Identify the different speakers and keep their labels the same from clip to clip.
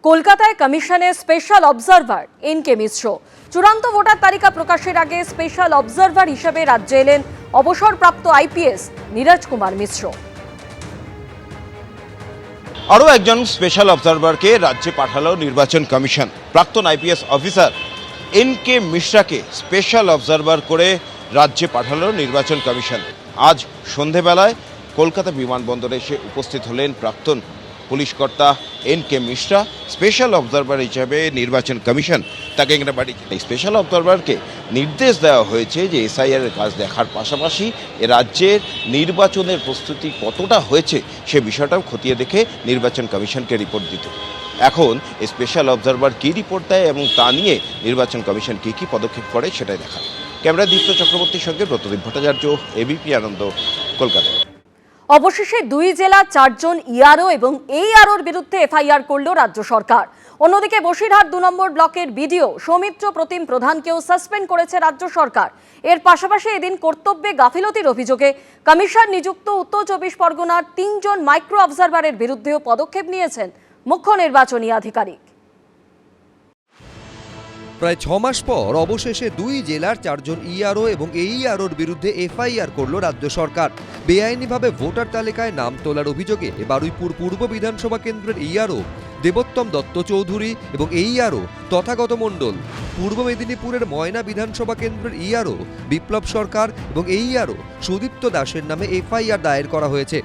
Speaker 1: কলকাতায় কমিশনের special observer NK মিশ্র। চূড়ান্ত ভোটার তালিকা প্রকাশের আগে স্পেশাল অবজারভার হিসেবে রাজ্যে এলেন অবসরপ্রাপ্ত আইপিএস নীরজ কুমার মিশ্র।
Speaker 2: আরও একজন স্পেশাল অবজারভারকে রাজ্যে পাঠালো নির্বাচন কমিশন। প্রাক্তন আইপিএস অফিসার এন.কে মিশ্রাকে স্পেশাল অবজারভার করে রাজ্যে পাঠালো নির্বাচন কমিশন। আজ সন্ধেবেলায় কলকাতা বিমানবন্দরে এসে উপস্থিত হলেন প্রাক্তন পুলিশ কর্তা এন.কে মিশ্রা। স্পেশাল অবজারভার হিসেবে নির্বাচন কমিশন তাকে এখানে পাঠিয়েছে। এই স্পেশাল অবজারভারকে নির্দেশ দেওয়া হয়েছে যে এসআইআরের কাজ দেখার পাশাপাশি রাজ্যের নির্বাচনের প্রস্তুতি কতটা হয়েছে সে বিষয়টাও খতিয়ে দেখে নির্বাচন কমিশনকে রিপোর্ট দিতে। এখন এই স্পেশাল অবজারভার কী রিপোর্ট দেয় এবং তা নিয়ে নির্বাচন কমিশন কী কী পদক্ষেপ করে সেটাই দেখা। ক্যামেরা দীপ্ত চক্রবর্তীর সঙ্গে ব্রতদীপ ভট্টাচার্য, এবিপি আনন্দ, কলকাতা।
Speaker 1: অবশেষে দুই জেলা 4 জন ইআরও এবং এইআরওর বিরুদ্ধে এফআইআর করল রাজ্য সরকার। অন্যদিকে বসিরহাট 2 নম্বর ব্লকের বিডিও সৌমিত্র প্রতিম প্রধানকেও সাসপেন্ড করেছে রাজ্য সরকার। এর পাশাপাশি এদিন কর্তব্যে গাফিলতির অভিযোগে কমিশন নিযুক্ত উত্তর 24 পরগনার 3 জন মাইক্রো অবজারভারের বিরুদ্ধেও পদক্ষেপ নিয়েছেন মুখ্য নির্বাচনী আধিকারিক।
Speaker 3: প্রায় 6 মাস পর অবশেষে দুই জেলার 4 জন ইআরও এবং এইআরওর বিরুদ্ধে এফআইআর করল রাজ্য সরকার। বেআইনিভাবে ভোটার তালিকায় নাম তোলার অভিযোগে বারুইপুর পূর্ব বিধানসভা কেন্দ্রের ইআরও দেবোত্তম দত্ত চৌধুরী এবং এইআরও তথাগত মণ্ডল, পূর্ব মেদিনীপুরের ময়না বিধানসভা কেন্দ্রের ইআরও বিপ্লব সরকার এবং এইআরও সুদীপ্ত দাসের নামে এফআইআর দায়ের করা হয়েছে।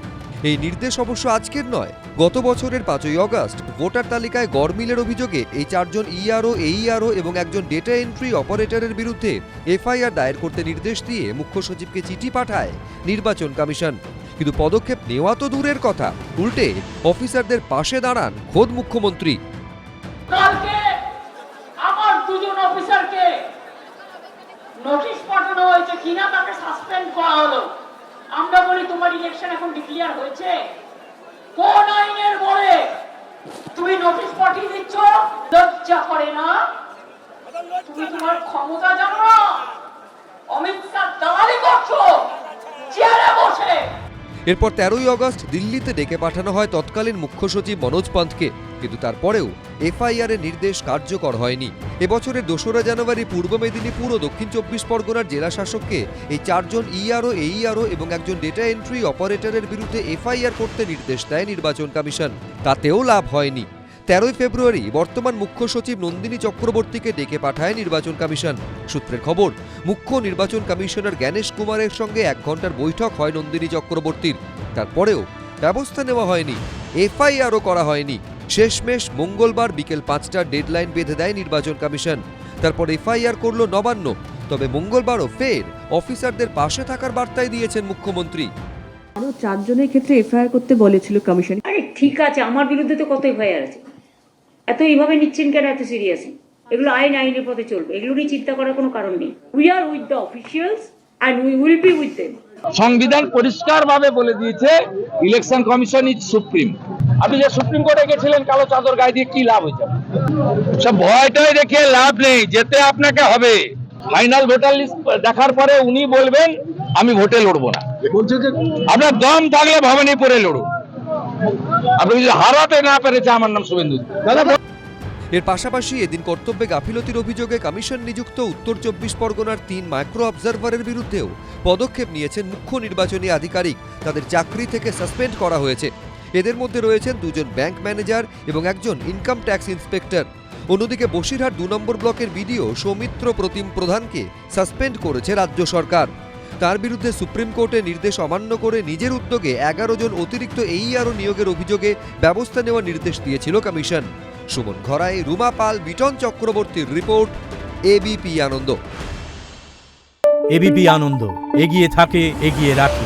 Speaker 3: এই নির্দেশ অবশ্য আজকের নয়, গত বছরের 5ই আগস্ট ভোটার তালিকায় গড়মিলের অভিযোগে এই 4 জন ইআরও, এইআরও এবং একজন ডেটা এন্ট্রি অপারেটরের বিরুদ্ধে এফআইআর দায়ের করতে নির্দেশ দিয়ে মুখ্য সচিবকে চিঠি পাঠায় নির্বাচন কমিশন। কিন্তু পদক্ষেপ নেওয়া তো দূরের কথা, উল্টে অফিসারদের পাশে দাঁড়ান খোদ মুখ্যমন্ত্রী।
Speaker 4: কালকে আমার 2 জন অফিসারকে নোটিশ পাঠানো হয়েছে কিনা তাকে সাসপেন্ড করা হলো। আমরা বলি তোমার ইলেকশন এখন ডিক্লেয়ার হয়েছে, কোন আইনের বলে তুমি নোটিশ পাঠিয়ে দিচ্ছ? লজ্জা করে না? তুমি তোমার ক্ষমতা জানো না? অমিত শাহ দালালি করছো চেয়ারে বসে।
Speaker 3: এরপর 13ই আগস্ট দিল্লিতে ডেকে পাঠানো হয় তৎকালীন মুখ্য সচিব মনোজ পান্থকে, কিন্তু তারপরেও এফআইআর এর নির্দেশ কার্যকর হয়নি। এবছরের 2রা জানুয়ারি পূর্ব মেদিনীপুর ও দক্ষিণ 24 পরগনার জেলা শাসককে এই 4 জন ইআরও, এইআরও এবং একজন ডেটা এন্ট্রি অপারেটরের বিরুদ্ধে এফআইআর করতে নির্দেশ দেয় নির্বাচন কমিশন। তাতেও লাভ হয়নি। 13ই ফেব্রুয়ারি বর্তমান মুখ্য সচিব নন্দিনী চক্রবর্তীকে ডেকে পাঠায় নির্বাচন কমিশন। সূত্রের খবর, মুখ্য নির্বাচন কমিশনার জ্ঞানেশ কুমারের সঙ্গে 1 ঘন্টার বৈঠক হয় নন্দিনী চক্রবর্তীর। তারপরেও ব্যবস্থা নেওয়া হয়নি, এফআইআরও করা হয়নি। শেষমেশ মঙ্গলবার বিকেল 5টার ডেডলাইন বেঁধে দেয় নির্বাচন কমিশন। তারপর এফআইআর করল নবান্ন। তবে মঙ্গলবারও ফের অফিসারদের পাশে থাকার বার্তাই দিয়েছেন মুখ্যমন্ত্রী।
Speaker 5: আরো 4 জনের ক্ষেত্রে এফআইআর করতে বলেছিল কমিশন।
Speaker 6: আরে ঠিক আছে, আমার বিরুদ্ধে তো কত এফআইআর আছে, এত এইভাবে নিচ্ছেন কেন? এত সিরিয়াস? এগুলো আইনের পথে চলবে, এগুলো নিয়ে চিন্তা করার কোনো কারণ নেই। We are with the officials and we will be with them.
Speaker 7: সংবিধান পরিষ্কারভাবে বলে দিয়েছে ইলেকশন কমিশন ইজ সুপ্রিম। আপনি যে সুপ্রিম কোর্টে গেছিলেন কালো চাদর গায়ে দিয়ে, কি লাভ হয়েছে? সব ভয়টাই দেখে লাভ নেই, যেতে আপনাকে হবে। ফাইনাল ভোটার লিস্ট দেখার পরে উনি বলবেন আমি ভোটে লড়বো না। বলছে যে আপনার দম থাকলে ভবনে পড়ে লড়ুন। আপনি যদি হারাতে না পেরেছে, আমার নাম শুভেন্দু।
Speaker 3: এর পাশাপাশি এদিন কর্তব্যে গাফিলতির অভিযোগে কমিশন নিযুক্ত উত্তর 24 পরগনার 3 মাইক্রো অবজারভারের বিরুদ্ধেও পদক্ষেপ নিয়েছেন মুখ্য নির্বাচনী আধিকারিক। তাদের চাকরি থেকে সাসপেন্ড করা হয়েছে। এদের মধ্যে রয়েছেন 2 জন ব্যাংক ম্যানেজার এবং একজন ইনকাম ট্যাক্স ইন্সপেক্টর। অন্যদিকে বসিরহাট 2 নম্বর ব্লকের বিডিও সৌমিত্র প্রতিম প্রধানকে সাসপেন্ড করেছে রাজ্য সরকার। তার বিরুদ্ধে সুপ্রিম কোর্টের নির্দেশ অমান্য করে নিজের উদ্যোগে 11 জন অতিরিক্ত এইআরও নিয়োগের অভিযোগে ব্যবস্থা নেওয়ার নির্দেশ দিয়েছিল কমিশন। সুমন ঘরাই, রুমা পাল, বিটন চক্রবর্তীর রিপোর্ট, এবিপি আনন্দ।
Speaker 8: এবিপি আনন্দ এগিয়ে থাকে, এগিয়ে রাখে।